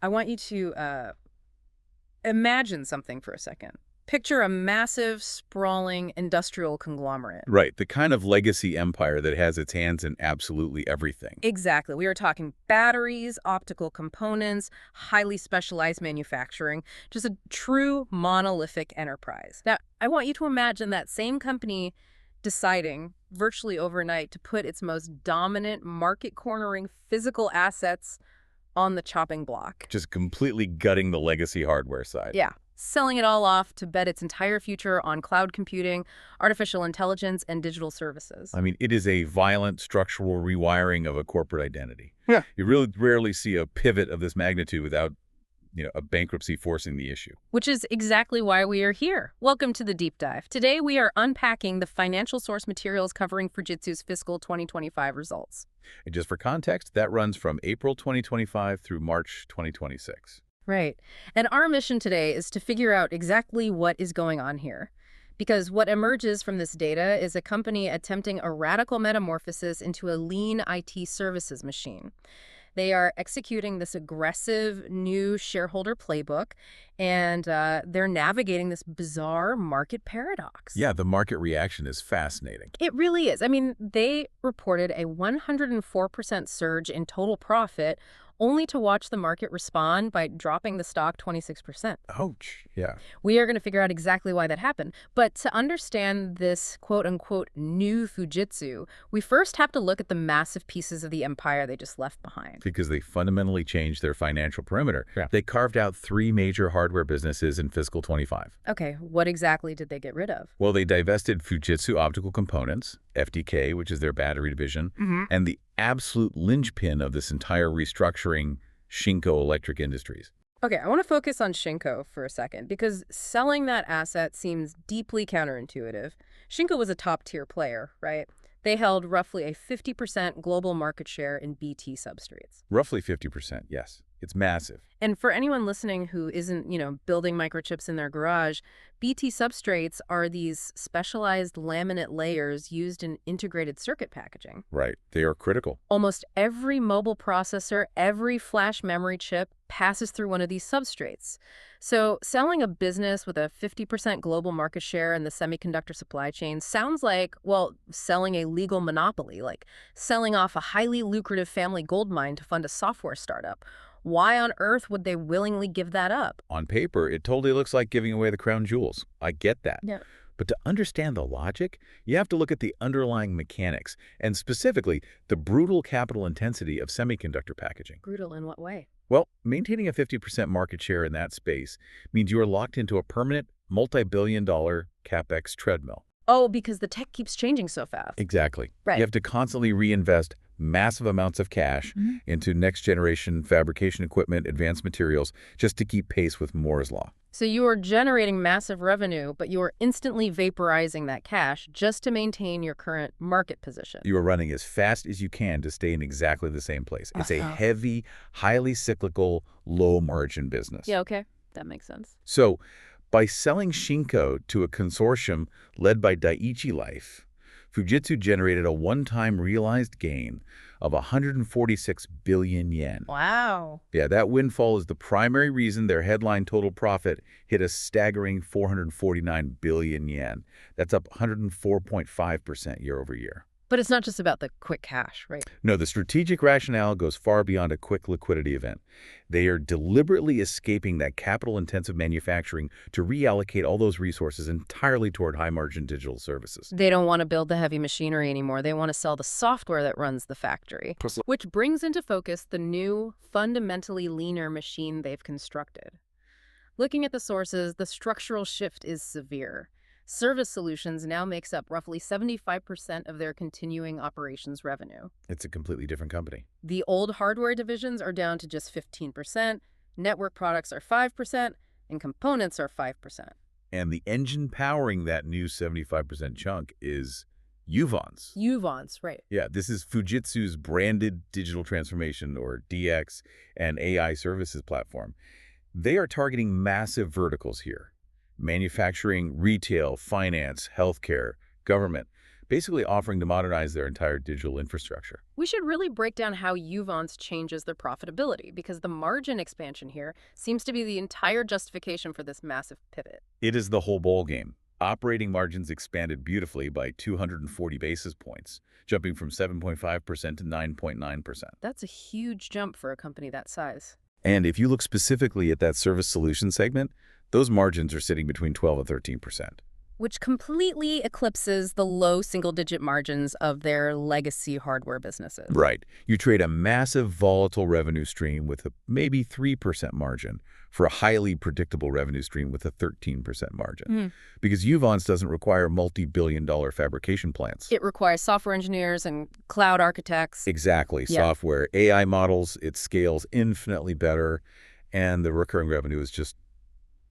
I want you to imagine something for a second. Picture a massive, sprawling industrial conglomerate. Right, the kind of legacy empire that has its hands in absolutely everything. Exactly. We are talking batteries, optical components, highly specialized manufacturing, just a true monolithic enterprise. Now, I want you to imagine that same company deciding virtually overnight to put its most dominant market-cornering physical assets on the chopping block. Just completely gutting the legacy hardware side. Yeah. Selling it all off to bet its entire future on cloud computing, artificial intelligence, and digital services. I mean, it is a violent structural rewiring of a corporate identity. Yeah. You really rarely see a pivot of this magnitude without, a bankruptcy forcing the issue. Which is exactly why we are here. Welcome to the Deep Dive. Today, we are unpacking the financial source materials covering Fujitsu's fiscal 2025 results. And just for context, that runs from April 2025 through March 2026. Right. And our mission today is to figure out exactly what is going on here. Because what emerges from this data is a company attempting a radical metamorphosis into a lean IT services machine. They are executing this aggressive new shareholder playbook, and they're navigating this bizarre market paradox. Yeah, the market reaction is fascinating. It really is. I mean, they reported a 104% surge in total profit, only to watch the market respond by dropping the stock 26%. Ouch. Yeah. We are going to figure out exactly why that happened. But to understand this quote-unquote new Fujitsu, we first have to look at the massive pieces of the empire they just left behind. Because they fundamentally changed their financial perimeter. Yeah. They carved out 3 major hardware businesses in fiscal 25. Okay, what exactly did they get rid of? Well, they divested Fujitsu Optical Components, FDK, which is their battery division, and the absolute linchpin of this entire restructuring, Shinko Electric Industries. Okay, I want to focus on Shinko for a second, because selling that asset seems deeply counterintuitive. Shinko was a top-tier player, right? They held roughly a 50% global market share in BT substrates. Roughly 50%, yes. It's massive. And for anyone listening who isn't, building microchips in their garage, BT substrates are these specialized laminate layers used in integrated circuit packaging. Right. They are critical. Almost every mobile processor, every flash memory chip passes through one of these substrates. So selling a business with a 50% global market share in the semiconductor supply chain sounds like, well, selling a legal monopoly, like selling off a highly lucrative family gold mine to fund a software startup. Why on earth would they willingly give that up? On paper, it totally looks like giving away the crown jewels. I get that. Yeah. But to understand the logic, you have to look at the underlying mechanics, and specifically, the brutal capital intensity of semiconductor packaging. Brutal in what way? Well, maintaining a 50% market share in that space means you are locked into a permanent, multi-billion-dollar CapEx treadmill. Oh, because the tech keeps changing so fast. Exactly. Right. You have to constantly reinvest massive amounts of cash into next-generation fabrication equipment, advanced materials, just to keep pace with Moore's Law. So you are generating massive revenue, but you are instantly vaporizing that cash just to maintain your current market position. You are running as fast as you can to stay in exactly the same place. It's a heavy, highly cyclical, low-margin business. Yeah, okay. That makes sense. So by selling Shinko to a consortium led by Daiichi Life, Fujitsu generated a one-time realized gain of 146 billion yen. Wow. Yeah, that windfall is the primary reason their headline total profit hit a staggering 449 billion yen. That's up 104.5% year over year. But it's not just about the quick cash, right? No, the strategic rationale goes far beyond a quick liquidity event. They are deliberately escaping that capital-intensive manufacturing to reallocate all those resources entirely toward high-margin digital services. They don't want to build the heavy machinery anymore. They want to sell the software that runs the factory, which brings into focus the new, fundamentally leaner machine they've constructed. Looking at the sources, the structural shift is severe. Service Solutions now makes up roughly 75% of their continuing operations revenue. It's a completely different company. The old hardware divisions are down to just 15%, network products are 5%, and components are 5%. And the engine powering that new 75% chunk is Uvance. Uvance, right. Yeah, this is Fujitsu's branded digital transformation, or DX, and AI services platform. They are targeting massive verticals here: manufacturing, retail, finance, healthcare, government. basically offering to modernize their entire digital infrastructure. We should really break down how Uvance changes their profitability, because the margin expansion here seems to be the entire justification for this massive pivot. It is the whole ballgame. Operating margins expanded beautifully by 240 basis points, jumping from 7.5% to 9.9%. That's a huge jump for a company that size. And if you look specifically at that service solution segment, those margins are sitting between 12 and 13%. Which completely eclipses the low single-digit margins of their legacy hardware businesses. Right. You trade a massive volatile revenue stream with a maybe 3% margin for a highly predictable revenue stream with a 13% margin. Because Uvance doesn't require multi-billion-dollar fabrication plants. It requires software engineers and cloud architects. Exactly. Yeah. Software, AI models, it scales infinitely better, and the recurring revenue is just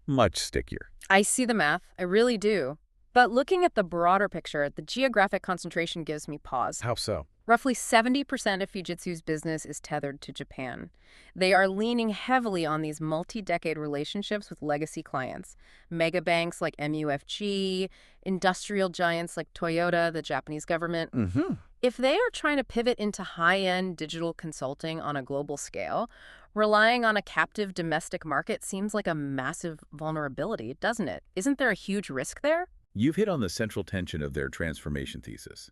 much stickier. I see the math. I really do. But looking at the broader picture, the geographic concentration gives me pause. How so? Roughly 70% of Fujitsu's business is tethered to Japan. They are leaning heavily on these multi-decade relationships with legacy clients. Mega banks like MUFG, industrial giants like Toyota, the Japanese government. If they are trying to pivot into high-end digital consulting on a global scale, relying on a captive domestic market seems like a massive vulnerability, doesn't it? Isn't there a huge risk there? You've hit on the central tension of their transformation thesis.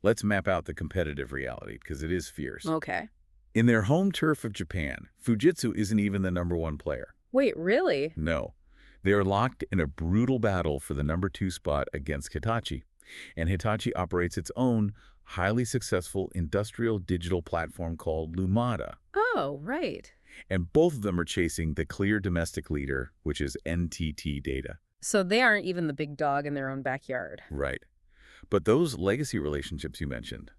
Let's map out the competitive reality, because it is fierce. Okay. In their home turf of Japan, Fujitsu isn't even the #1 player. Wait, really? No. They are locked in a brutal battle for the #2 spot against Hitachi. And Hitachi operates its own highly successful industrial digital platform called Lumada. Oh, right. And both of them are chasing the clear domestic leader, which is NTT Data. So they aren't even the big dog in their own backyard. Right. But those legacy relationships you mentioned,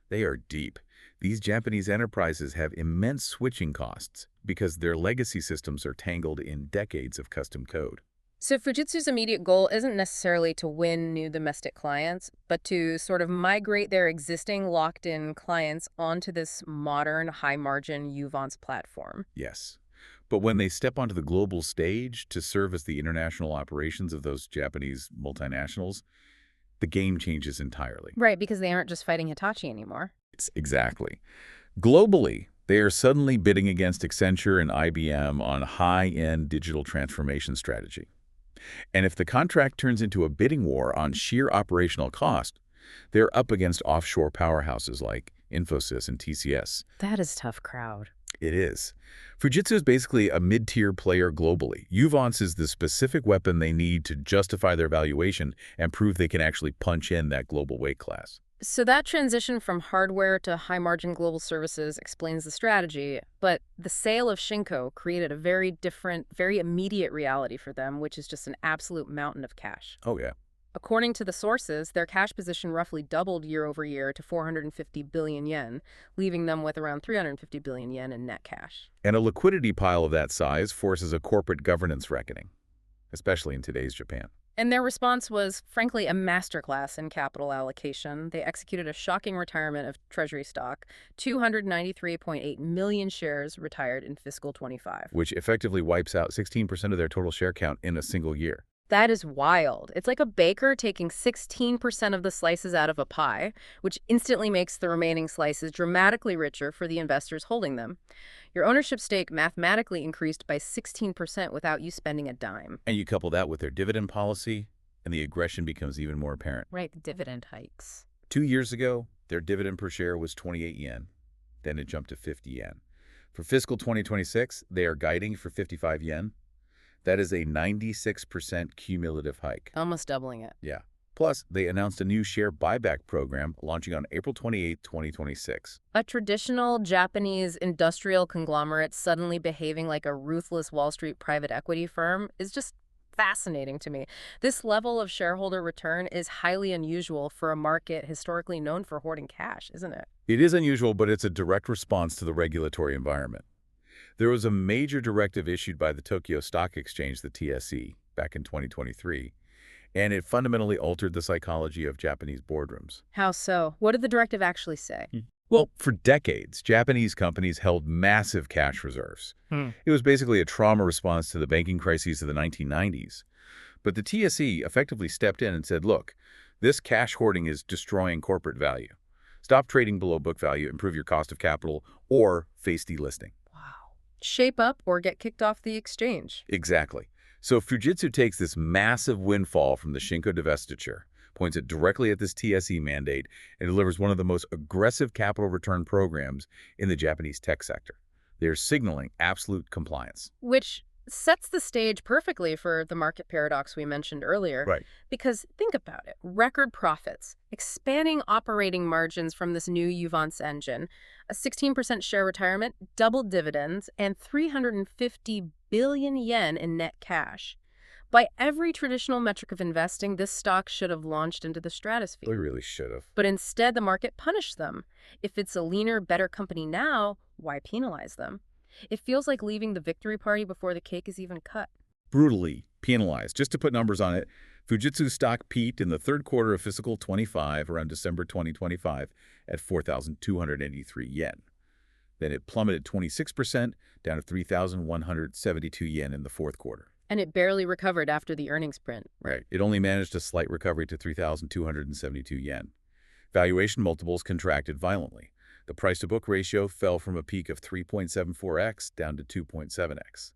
they are deep. These Japanese enterprises have immense switching costs because their legacy systems are tangled in decades of custom code. So Fujitsu's immediate goal isn't necessarily to win new domestic clients, but to sort of migrate their existing locked-in clients onto this modern, high-margin Uvance platform. Yes. But when they step onto the global stage to service the international operations of those Japanese multinationals, the game changes entirely. Right, because they aren't just fighting Hitachi anymore. Exactly. Globally, they are suddenly bidding against Accenture and IBM on high-end digital transformation strategy. And if the contract turns into a bidding war on sheer operational cost, they're up against offshore powerhouses like Infosys and TCS. That is a tough crowd. It is. Fujitsu is basically a mid-tier player globally. Uvance is the specific weapon they need to justify their valuation and prove they can actually punch in that global weight class. So that transition from hardware to high-margin global services explains the strategy, but the sale of Shinko created a very different, very immediate reality for them, which is just an absolute mountain of cash. Oh, yeah. According to the sources, their cash position roughly doubled year over year to 450 billion yen, leaving them with around 350 billion yen in net cash. And a liquidity pile of that size forces a corporate governance reckoning, especially in today's Japan. And their response was, frankly, a masterclass in capital allocation. They executed a shocking retirement of treasury stock, 293.8 million shares retired in fiscal 25. Which effectively wipes out 16% of their total share count in a single year. That is wild. It's like a baker taking 16% of the slices out of a pie, which instantly makes the remaining slices dramatically richer for the investors holding them. Your ownership stake mathematically increased by 16% without you spending a dime. And you couple that with their dividend policy, and the aggression becomes even more apparent. Right, the dividend hikes. 2 years ago, their dividend per share was 28 yen. Then it jumped to 50 yen. For fiscal 2026, they are guiding for 55 yen. That is a 96% cumulative hike. Almost doubling it. Yeah. Plus, they announced a new share buyback program launching on April 28, 2026. A traditional Japanese industrial conglomerate suddenly behaving like a ruthless Wall Street private equity firm is just fascinating to me. This level of shareholder return is highly unusual for a market historically known for hoarding cash, isn't it? It is unusual, but it's a direct response to the regulatory environment. There was a major directive issued by the Tokyo Stock Exchange, the TSE, back in 2023, and it fundamentally altered the psychology of Japanese boardrooms. How so? What did the directive actually say? Well, for decades, Japanese companies held massive cash reserves. It was basically a trauma response to the banking crises of the 1990s. But the TSE effectively stepped in and said, look, This cash hoarding is destroying corporate value. Stop trading below book value, improve your cost of capital, or face delisting. Wow. Shape up or get kicked off the exchange. Exactly. So Fujitsu takes this massive windfall from the Shinko divestiture, points it directly at this TSE mandate, and delivers one of the most aggressive capital return programs in the Japanese tech sector. They're signaling absolute compliance. Which sets the stage perfectly for the market paradox we mentioned earlier. Right. Because think about it, record profits, expanding operating margins from this new Uvance engine, a 16% share retirement, double dividends, and 350 billion yen in net cash. By every traditional metric of investing, this stock should have launched into the stratosphere. We really should have. But instead, the market punished them. If it's a leaner, better company now, why penalize them? It feels like leaving the victory party before the cake is even cut. Brutally penalized. Just to put numbers on it, Fujitsu stock peaked in the third quarter of fiscal 25, around December 2025, at 4,283 yen. Then it plummeted 26%, down to 3,172 yen in the fourth quarter. And it barely recovered after the earnings print. Right. It only managed a slight recovery to 3,272 yen. Valuation multiples contracted violently. The price-to-book ratio fell from a peak of 3.74x down to 2.7x.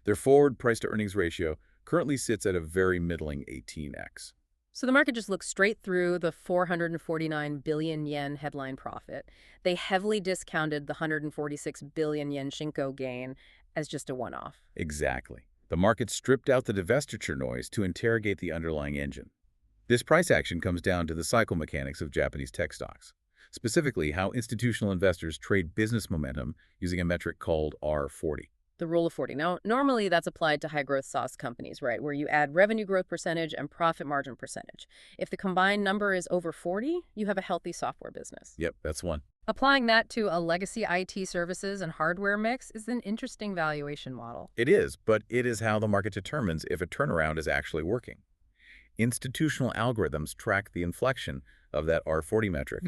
Their forward price-to-earnings ratio currently sits at a very middling 18x. So the market just looked straight through the 449 billion yen headline profit. They heavily discounted the 146 billion yen Shinko gain as just a one-off. Exactly. The market stripped out the divestiture noise to interrogate the underlying engine. This price action comes down to the cycle mechanics of Japanese tech stocks, specifically how institutional investors trade business momentum using a metric called R40. The rule of 40. Now, normally that's applied to high-growth SaaS companies, right, where you add revenue growth percentage and profit margin percentage. If the combined number is over 40, you have a healthy software business. Yep, that's one. Applying that to a legacy IT services and hardware mix is an interesting valuation model. It is, but it is how the market determines if a turnaround is actually working. Institutional algorithms track the inflection of that R40 metric.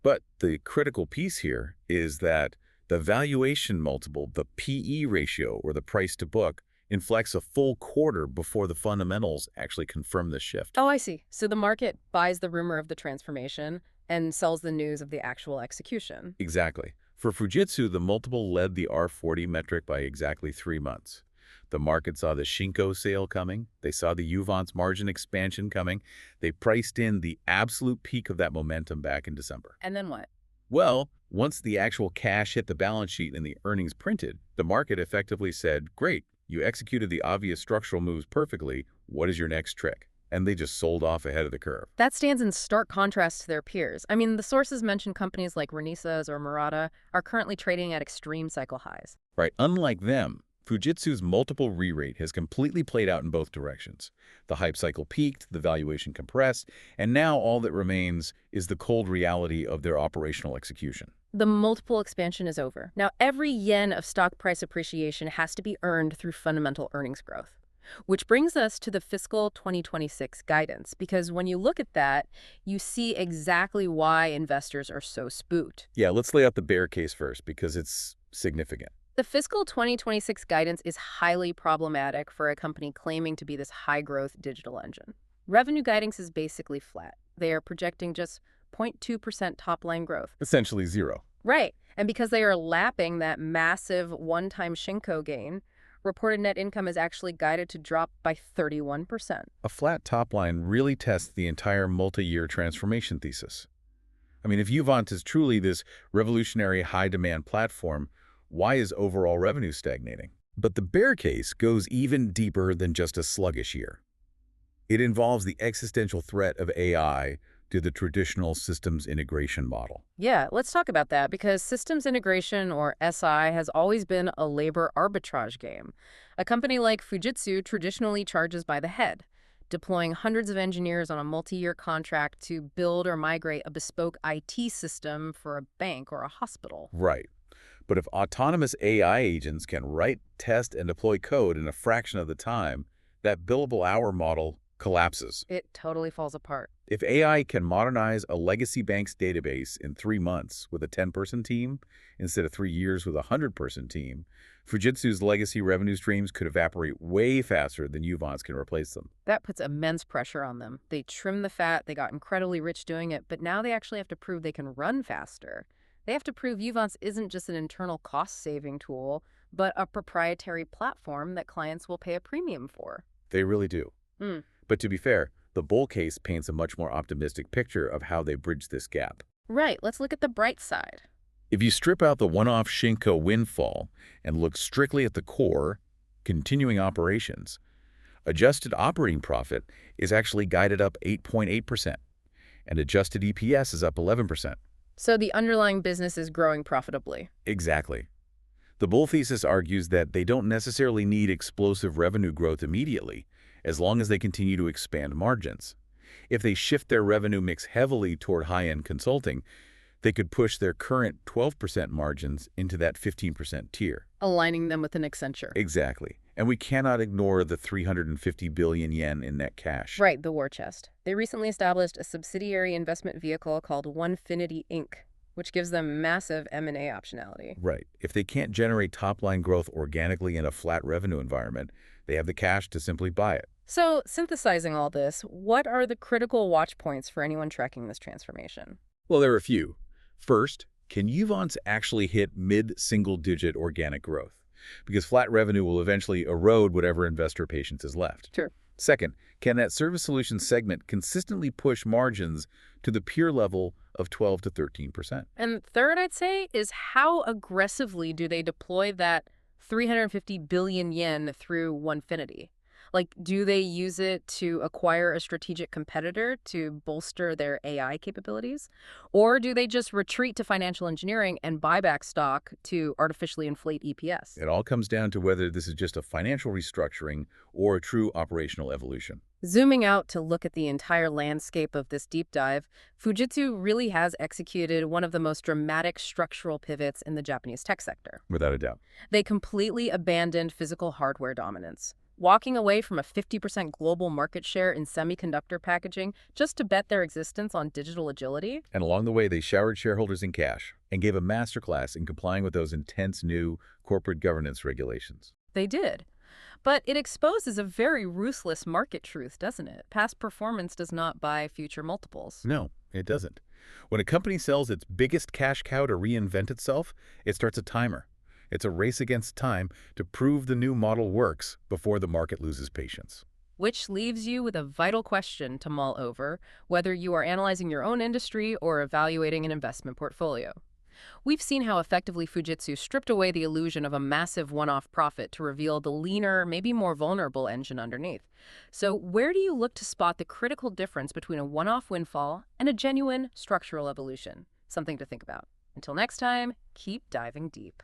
But the critical piece here is that the valuation multiple, the PE ratio, or the price to book, inflects a full quarter before the fundamentals actually confirm this shift. Oh, I see. So the market buys the rumor of the transformation and sells the news of the actual execution. Exactly. For Fujitsu, the multiple led the R40 metric by exactly 3 months. The market saw the Shinko sale coming. They saw the Uvance margin expansion coming. They priced in the absolute peak of that momentum back in December. And then what? Well, once the actual cash hit the balance sheet and the earnings printed, the market effectively said, great, you executed the obvious structural moves perfectly. What is your next trick? And they just sold off ahead of the curve. That stands in stark contrast to their peers. I mean, the sources mention companies like Renesas or Murata are currently trading at extreme cycle highs. Right. Unlike them, Fujitsu's multiple re-rate has completely played out in both directions. The hype cycle peaked, the valuation compressed, and now all that remains is the cold reality of their operational execution. The multiple expansion is over. Now, every yen of stock price appreciation has to be earned through fundamental earnings growth. Which brings us to the fiscal 2026 guidance, because when you look at that, you see exactly why investors are so spooked. Yeah, let's lay out the bear case first, because it's significant. The fiscal 2026 guidance is highly problematic for a company claiming to be this high-growth digital engine. Revenue guidance is basically flat. They are projecting just 0.2% top-line growth. Essentially zero. Right. And because they are lapping that massive one-time Shinko gain, reported net income is actually guided to drop by 31%. A flat top line really tests the entire multi-year transformation thesis. I mean, if Uvance is truly this revolutionary high-demand platform, why is overall revenue stagnating? But the bear case goes even deeper than just a sluggish year. It involves the existential threat of AI to the traditional systems integration model. Yeah, let's talk about that, because systems integration, or SI, has always been a labor arbitrage game. A company like Fujitsu traditionally charges by the head, deploying hundreds of engineers on a multi-year contract to build or migrate a bespoke IT system for a bank or a hospital. Right. But if autonomous AI agents can write, test, and deploy code in a fraction of the time, that billable hour model collapses. It totally falls apart. If AI can modernize a legacy bank's database in 3 months with a 10-person team instead of 3 years with a 100-person team, Fujitsu's legacy revenue streams could evaporate way faster than Uvance can replace them. That puts immense pressure on them. They trimmed the fat, they got incredibly rich doing it, but now they actually have to prove they can run faster. They have to prove Uvance isn't just an internal cost-saving tool, but a proprietary platform that clients will pay a premium for. They really do. Hmm. But to be fair, the bull case paints a much more optimistic picture of how they bridge this gap. Right, let's look at the bright side. If you strip out the one-off Shinko windfall and look strictly at the core, continuing operations, adjusted operating profit is actually guided up 8.8%, and adjusted EPS is up 11%. So the underlying business is growing profitably. Exactly. The bull thesis argues that they don't necessarily need explosive revenue growth immediately, as long as they continue to expand margins. If they shift their revenue mix heavily toward high-end consulting, they could push their current 12% margins into that 15% tier. Aligning them with an Accenture. Exactly. And we cannot ignore the 350 billion yen in net cash. Right, the war chest. They recently established a subsidiary investment vehicle called Onefinity Inc., which gives them massive M&A optionality. Right. If they can't generate top-line growth organically in a flat revenue environment, they have the cash to simply buy it. So, synthesizing all this, what are the critical watch points for anyone tracking this transformation? Well, there are a few. First, can Uvance actually hit mid-single-digit organic growth? Because flat revenue will eventually erode whatever investor patience is left. Sure. Second, can that service solutions segment consistently push margins to the peer level of 12 to 13%? And third, I'd say, is how aggressively do they deploy that 350 billion yen through Onefinity? Like, do they use it to acquire a strategic competitor to bolster their AI capabilities? Or do they just retreat to financial engineering and buy back stock to artificially inflate EPS? It all comes down to whether this is just a financial restructuring or a true operational evolution. Zooming out to look at the entire landscape of this deep dive, Fujitsu really has executed one of the most dramatic structural pivots in the Japanese tech sector. Without a doubt. They completely abandoned physical hardware dominance, walking away from a 50% global market share in semiconductor packaging just to bet their existence on digital agility. And along the way, they showered shareholders in cash and gave a masterclass in complying with those intense new corporate governance regulations. They did. But it exposes a very ruthless market truth, doesn't it? Past performance does not buy future multiples. No, it doesn't. When a company sells its biggest cash cow to reinvent itself, it starts a timer. It's a race against time to prove the new model works before the market loses patience. Which leaves you with a vital question to mull over, whether you are analyzing your own industry or evaluating an investment portfolio. We've seen how effectively Fujitsu stripped away the illusion of a massive one-off profit to reveal the leaner, maybe more vulnerable engine underneath. So where do you look to spot the critical difference between a one-off windfall and a genuine structural evolution? Something to think about. Until next time, keep diving deep.